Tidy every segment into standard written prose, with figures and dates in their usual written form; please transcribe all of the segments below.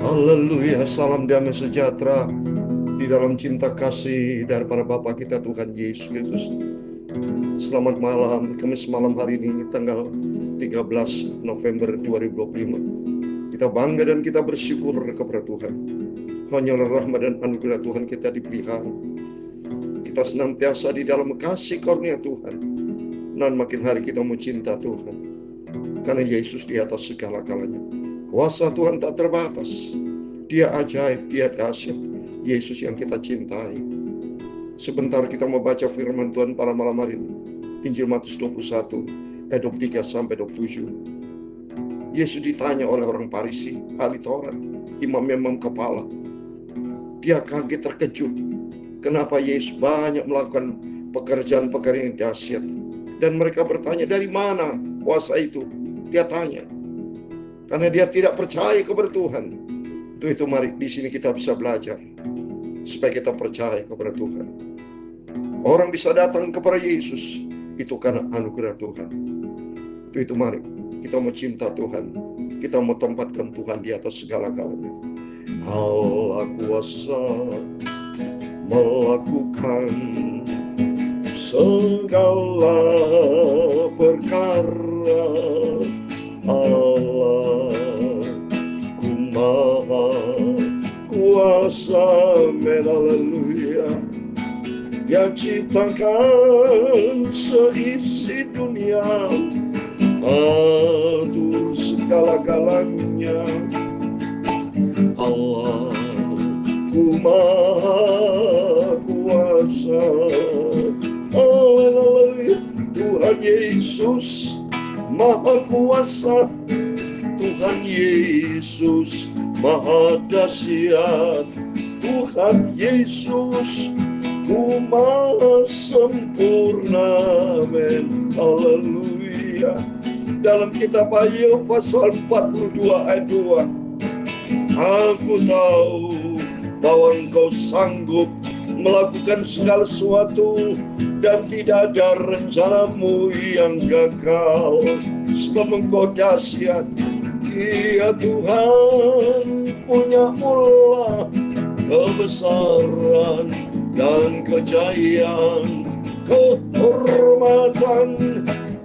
Haleluya, salam damai sejahtera di dalam cinta kasih daripada Bapa kita Tuhan Yesus Kristus. Selamat malam, Kamis malam hari ini tanggal 13 November 2025. Kita bangga dan kita bersyukur kepada Tuhan. Hanyalah rahmat dan anugerah Tuhan kita dipelihara. Kita senantiasa di dalam kasih karunia Tuhan. Dan makin hari kita mau cinta Tuhan. Karena Yesus di atas segala-galanya. Kuasa Tuhan tak terbatas. Dia ajaib, dia dahsyat. Yesus yang kita cintai. Sebentar kita membaca firman Tuhan pada malam hari ini. Injil Matius 21, ayat 23 sampai 27. Yesus ditanya oleh orang Farisi, ahli Taurat, imam-imam kepala. Dia kaget terkejut. Kenapa Yesus banyak melakukan pekerjaan-pekerjaan yang dahsyat. Dan mereka bertanya, dari mana kuasa itu? Dia tanya. Karena dia tidak percaya kepada Tuhan. Untuk itu mari di sini kita bisa belajar. Supaya kita percaya kepada Tuhan. Orang bisa datang kepada Yesus. Itu karena anugerah Tuhan. Untuk itu mari kita mau cinta Tuhan. Kita mau tempatkan Tuhan di atas segala-galanya. Allah kuasa melakukan segala perkara. Allah ku maha kuasa, haleluya. Dia ciptakan seisi dunia, atur segala-galanya. Allah ku maha kuasa, haleluya. Tuhan Yesus Maha kuasa, Tuhan Yesus Maha dahsyat, Tuhan Yesus Ku maha sempurna, amin, haleluya. Dalam kitab Ayub pasal 42 ayat 2, aku tahu bahwa engkau sanggup melakukan segala sesuatu dan tidak ada rencanamu yang gagal, sebab engkau dahsyat. Iya Tuhan, punya mula kebesaran dan kejayaan, kehormatan,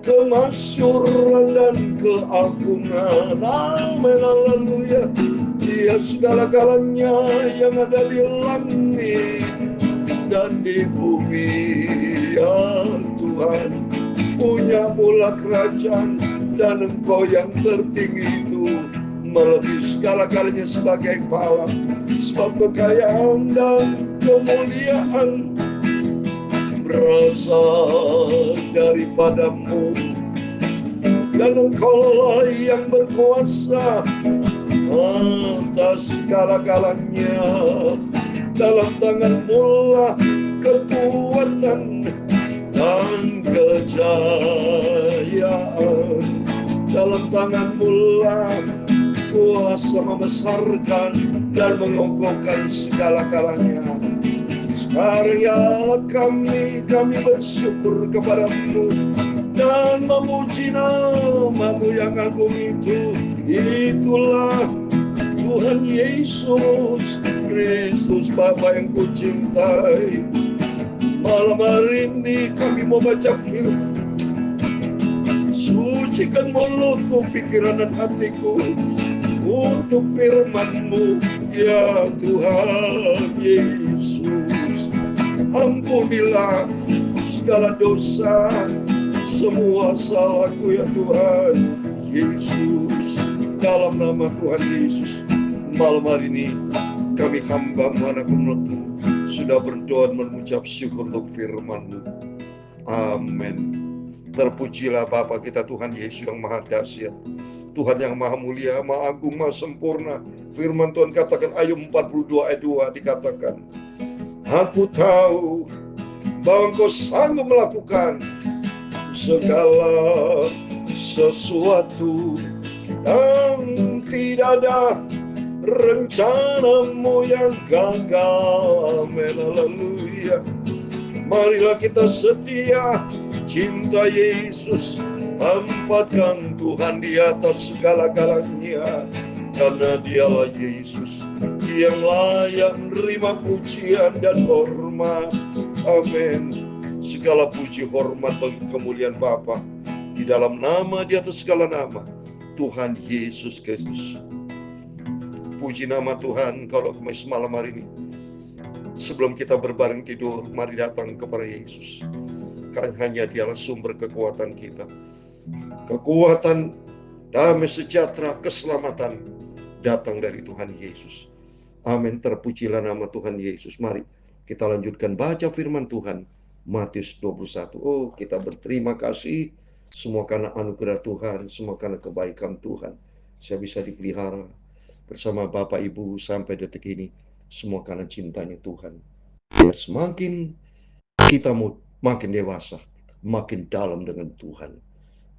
kemasyuran dan keagungan. Amin, haleluya. Dia segala-galanya yang ada di langit dan di bumi. Ya Tuhan, punya mula kerajaan dan engkau yang tertinggi itu melebihi segala-galanya sebagai kepala. Sebab kekayaan dan kemuliaan berasal daripadamu, dan engkaulah yang berkuasa atas segala-galanya. Dalam tanganmu lah kekuatan dan kejayaan. Dalam tanganmu lah kuasa membesarkan dan mengokohkan segala-galanya. Sekarang ya kami bersyukur kepadamu dan memuji namamu yang agung itu. Itulah Tuhan Yesus Kristus, Bapa yang kucintai. Malam hari ini kami mau baca firman. Sucikan mulutku, pikiran dan hatiku untuk firman-Mu, ya Tuhan Yesus. Ampunilah segala dosa, semua salahku, ya Tuhan Yesus. Dalam nama Tuhan Yesus, malam hari ini kami hamba-Mu, anak-anak-Mu, sudah berdoa dan mengucap syukur untuk firman-Mu. Amin. Terpujilah Bapa kita Tuhan Yesus yang maha dahsyat, Tuhan yang maha mulia, maha agung, maha sempurna. Firman Tuhan katakan, Ayub 42 ayat 2 dikatakan, aku tahu bahwa engkau sanggup melakukan segala sesuatu dan tidak ada rencanamu yang gagal. Amin, haleluya. Marilah kita setia, cinta Yesus, tempatkan Tuhan di atas segala-galanya. karena dialah Yesus yang layak menerima pujian dan hormat. Amin. Segala puji hormat bagi kemuliaan Bapa di dalam nama di atas segala nama, Tuhan Yesus Kristus. Puji nama Tuhan. Kalau malam hari ini, sebelum kita berbareng tidur, mari datang kepada Yesus. Karena hanya dialah sumber kekuatan kita. Kekuatan, damai sejahtera, keselamatan datang dari Tuhan Yesus. Amin. Terpujilah nama Tuhan Yesus. Mari kita lanjutkan baca firman Tuhan. Matius 21. Oh, kita berterima kasih semua karena anugerah Tuhan, semua karena kebaikan Tuhan. Saya bisa dipelihara bersama Bapak Ibu sampai detik ini. Semua karena cintanya Tuhan. Biar semakin kita makin dewasa, makin dalam dengan Tuhan.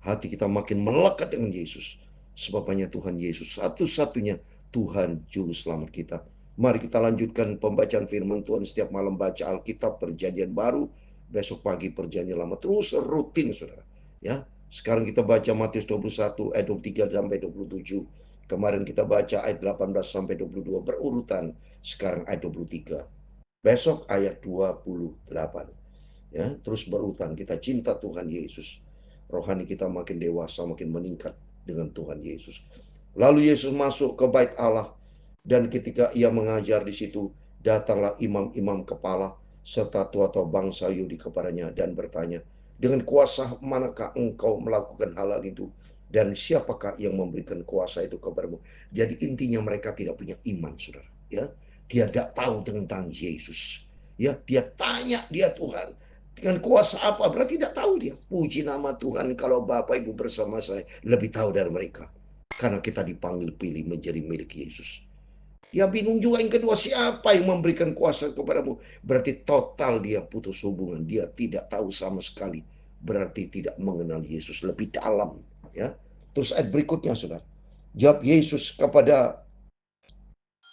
Hati kita makin melekat dengan Yesus. Sebab hanya Tuhan Yesus satu-satunya Tuhan Juru Selamat kita. Mari kita lanjutkan pembacaan firman Tuhan setiap malam, baca Alkitab Perjanjian Baru, besok pagi Perjanjian Lama, terus rutin saudara. Ya, sekarang kita baca Matius 21 ayat 23 sampai 27. Kemarin kita baca ayat 18 sampai 22 berurutan. Sekarang ayat 23. Besok ayat 28. Ya, terus berurutan. Kita cinta Tuhan Yesus. Rohani kita makin dewasa, makin meningkat dengan Tuhan Yesus. Lalu Yesus masuk ke bait Allah, dan ketika ia mengajar di situ, datanglah imam-imam kepala serta tua-tua bangsa Yahudi kepadanya dan bertanya, dengan kuasa manakah engkau melakukan hal itu? Dan siapakah yang memberikan kuasa itu kepadamu? Jadi intinya mereka tidak punya iman, saudara. Ya, dia tidak tahu tentang Yesus. Ya, dia tanya dia Tuhan. Dengan kuasa apa? Berarti tidak tahu dia. Puji nama Tuhan kalau Bapak Ibu bersama saya lebih tahu dari mereka. Karena kita dipanggil pilih menjadi milik Yesus. Dia bingung juga yang kedua, siapa yang memberikan kuasa kepadamu? Berarti total dia putus hubungan. Dia tidak tahu sama sekali. Berarti tidak mengenal Yesus lebih dalam. Ya. Terus ayat berikutnya, saudara. Jawab Yesus kepada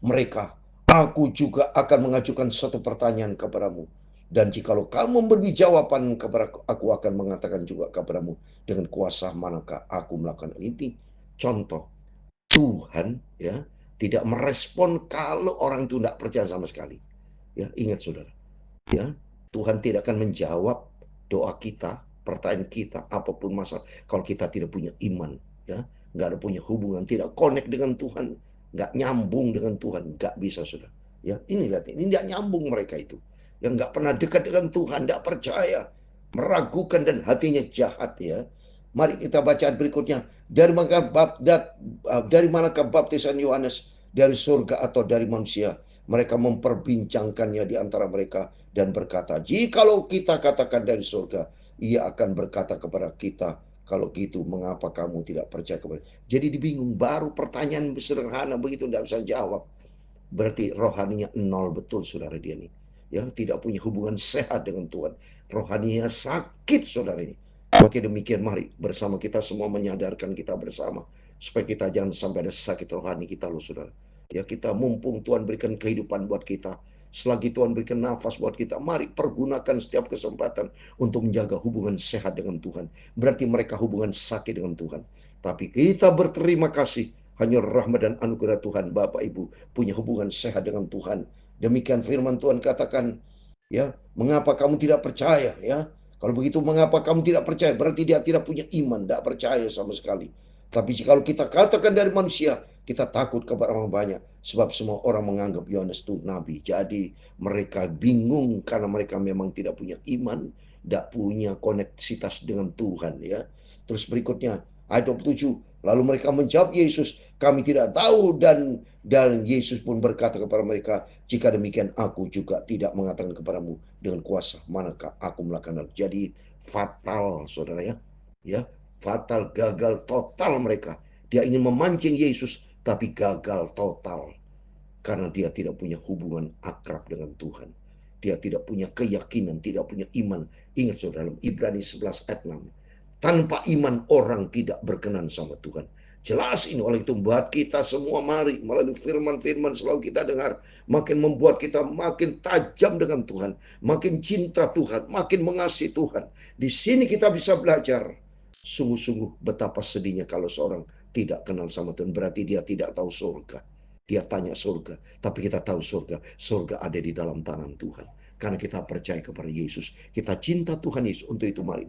mereka, aku juga akan mengajukan satu pertanyaan kepadamu. Dan jikalau kamu memberi jawaban kepada aku akan mengatakan juga kepadamu dengan kuasa manakah aku melakukan ini. Contoh, Tuhan ya tidak merespon kalau orang itu tidak percaya sama sekali. Ya, ingat saudara. Ya, Tuhan tidak akan menjawab doa kita, pertanyaan kita, apapun masalah kalau kita tidak punya iman, ya, nggak ada punya hubungan, tidak connect dengan Tuhan, nggak nyambung dengan Tuhan, nggak bisa saudara. Ya, ini lihat, ini nggak nyambung mereka itu, yang nggak pernah dekat dengan Tuhan, nggak percaya, meragukan dan hatinya jahat ya. Mari kita baca berikutnya. Dari manakah baptisan Yohanes? Dari surga atau dari manusia? Mereka memperbincangkannya di antara mereka dan berkata, jikalau kita katakan dari surga, ia akan berkata kepada kita, kalau gitu mengapa kamu tidak percaya kepada. Jadi dibingung, baru pertanyaan sederhana begitu tidak bisa jawab. Berarti rohaninya nol betul saudara dia nih. Ya, tidak punya hubungan sehat dengan Tuhan. Rohaninya sakit saudara ini. Maka demikian mari bersama kita semua menyadarkan kita bersama supaya kita jangan sampai ada sakit rohani kita loh saudara. Ya, kita mumpung Tuhan berikan kehidupan buat kita. Selagi Tuhan berikan nafas buat kita, mari pergunakan setiap kesempatan untuk menjaga hubungan sehat dengan Tuhan. Berarti mereka hubungan sakit dengan Tuhan. Tapi kita berterima kasih hanya rahmat dan anugerah Tuhan. Bapak Ibu punya hubungan sehat dengan Tuhan. Demikian firman Tuhan katakan, ya, mengapa kamu tidak percaya, ya? Kalau begitu mengapa kamu tidak percaya? Berarti dia tidak punya iman, tidak percaya sama sekali. Tapi jika kita katakan dari manusia, kita takut kepada orang banyak. Sebab semua orang menganggap Yohanes itu nabi. Jadi mereka bingung karena mereka memang tidak punya iman, tidak punya koneksitas dengan Tuhan. Ya. Terus berikutnya, ayat 27. Lalu mereka menjawab Yesus, kami tidak tahu. Dan Yesus pun berkata kepada mereka, jika demikian aku juga tidak mengatakan kepadamu dengan kuasa manakah aku melakukan hal. Jadi fatal saudara ya. Ya, fatal, gagal total mereka. Dia ingin memancing Yesus tapi gagal total karena dia tidak punya hubungan akrab dengan Tuhan. Dia tidak punya keyakinan, tidak punya iman. Ingat saudara, dalam Ibrani 11 ayat 6. Tanpa iman orang tidak berkenan sama Tuhan. Jelas ini, oleh itu buat kita semua mari melalui firman-firman selalu kita dengar, makin membuat kita makin tajam dengan Tuhan, makin cinta Tuhan, makin mengasihi Tuhan. Di sini kita bisa belajar sungguh-sungguh betapa sedihnya kalau seorang tidak kenal sama Tuhan, berarti dia tidak tahu surga. Dia tanya surga, tapi kita tahu surga. Surga ada di dalam tangan Tuhan. Karena kita percaya kepada Yesus. Kita cinta Tuhan Yesus. Untuk itu mari,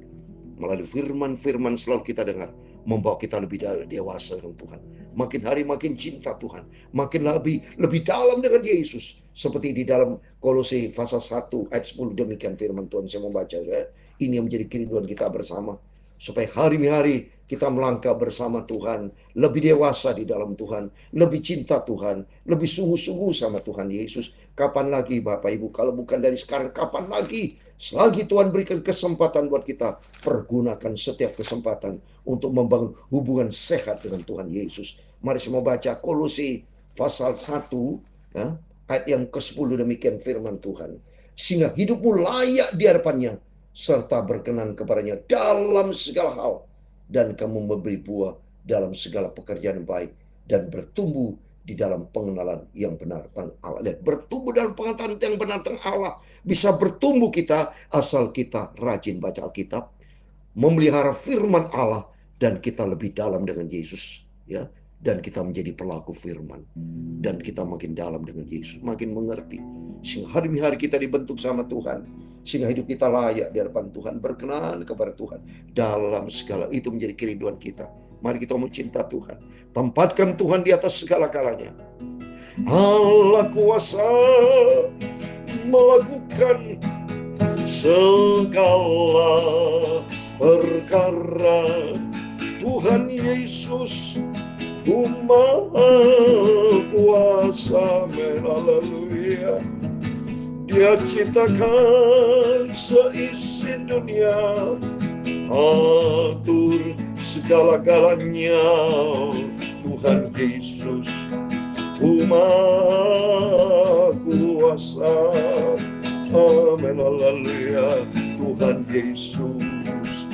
melalui firman-firman selalu kita dengar, membawa kita lebih dewasa dengan Tuhan. Makin hari makin cinta Tuhan. Makin lebih dalam dengan Yesus. Seperti di dalam Kolose pasal 1 ayat 10, demikian firman Tuhan. Saya membaca ya. Ini yang menjadi kerinduan kita bersama. Supaya hari-hari kita melangkah bersama Tuhan. Lebih dewasa di dalam Tuhan. Lebih cinta Tuhan. Lebih sungguh-sungguh sama Tuhan Yesus. Kapan lagi Bapak Ibu? Kalau bukan dari sekarang, kapan lagi? Selagi Tuhan berikan kesempatan buat kita, pergunakan setiap kesempatan untuk membangun hubungan sehat dengan Tuhan Yesus. Mari saya mau baca Kolose pasal 1 ya, ayat yang ke-10, demikian firman Tuhan. Sehingga hidupmu layak di hadapannya, serta berkenan kepadanya dalam segala hal, dan kamu memberi buah dalam segala pekerjaan yang baik, dan bertumbuh di dalam pengenalan yang benar tentang Allah. Lihat, bertumbuh dalam pengetahuan yang benar tentang Allah. Bisa bertumbuh kita asal kita rajin baca Alkitab, memelihara firman Allah, dan kita lebih dalam dengan Yesus, ya. Dan kita menjadi pelaku firman, dan kita makin dalam dengan Yesus, makin mengerti, sehingga hari-hari kita dibentuk sama Tuhan, sehingga hidup kita layak di hadapan Tuhan, berkenan kepada Tuhan dalam segala. Itu menjadi kerinduan kita. Mari kita mau cinta Tuhan, tempatkan Tuhan di atas segala-galanya. Allah kuasa melakukan segala perkara. Tuhan Yesus Maha kuasa, haleluya. Dia ciptakan seisi dunia, atur segala-galanya. Tuhan Yesus Maha kuasa, amin, haleluya. Tuhan Yesus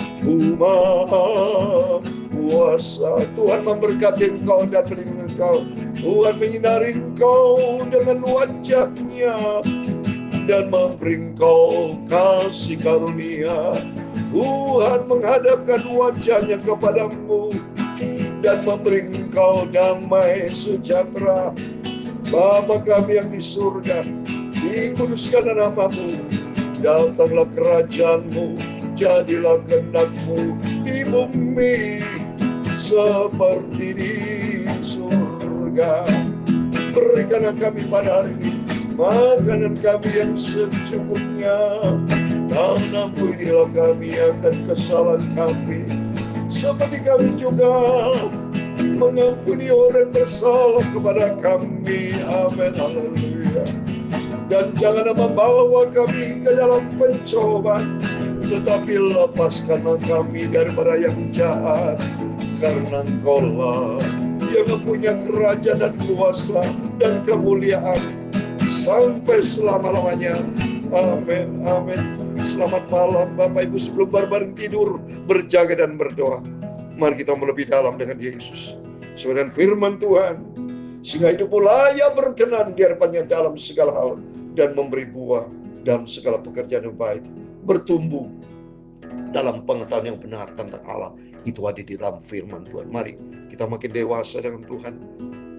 Maha kuasa. Tuhan memberkati engkau dan melindungi engkau. Tuhan menyinari engkau dengan wajah-Nya dan memberi engkau kasih karunia. Tuhan menghadapkan wajah-Nya kepadamu dan memberi engkau damai sejahtera. Bapa kami yang di surga, dikuduskan namamu, datanglah kerajaan-Mu, jadilah kehendak-Mu di bumi seperti di surga. Berikanlah kami pada hari ini makanan kami yang secukupnya, dan ampunilah kami akan kesalahan kami, seperti kami juga mengampuni orang bersalah kepada kami. Amin, haleluya. Dan janganlah membawa kami ke dalam pencobaan, tetapi lepaskanlah kami daripada yang jahat, karena Engkau-lah yang mempunyai kerajaan dan kuasa dan kemuliaan sampai selama-lamanya. Amin, amin. Selamat malam Bapak Ibu. Sebelum bareng tidur, berjaga dan berdoa, mari kita lebih dalam dengan Yesus. Sesuai dengan firman Tuhan, sehingga hidupmu layak berkenan di hadapannya dalam segala hal, dan memberi buah dalam segala pekerjaan yang baik, bertumbuh dalam pengetahuan yang benar tentang Allah. Itu ada di dalam firman Tuhan. Mari kita makin dewasa dengan Tuhan.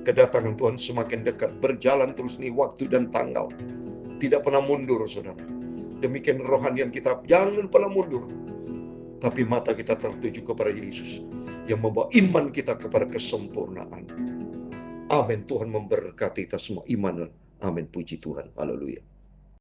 Kedatangan Tuhan semakin dekat. Berjalan terus nih waktu dan tanggal, tidak pernah mundur, saudara. Demikian rohanian kita, jangan pernah mundur, tapi mata kita tertuju kepada Yesus yang membawa iman kita kepada kesempurnaan. Amin. Tuhan memberkati kita semua iman. Amin. Puji Tuhan. Haleluya.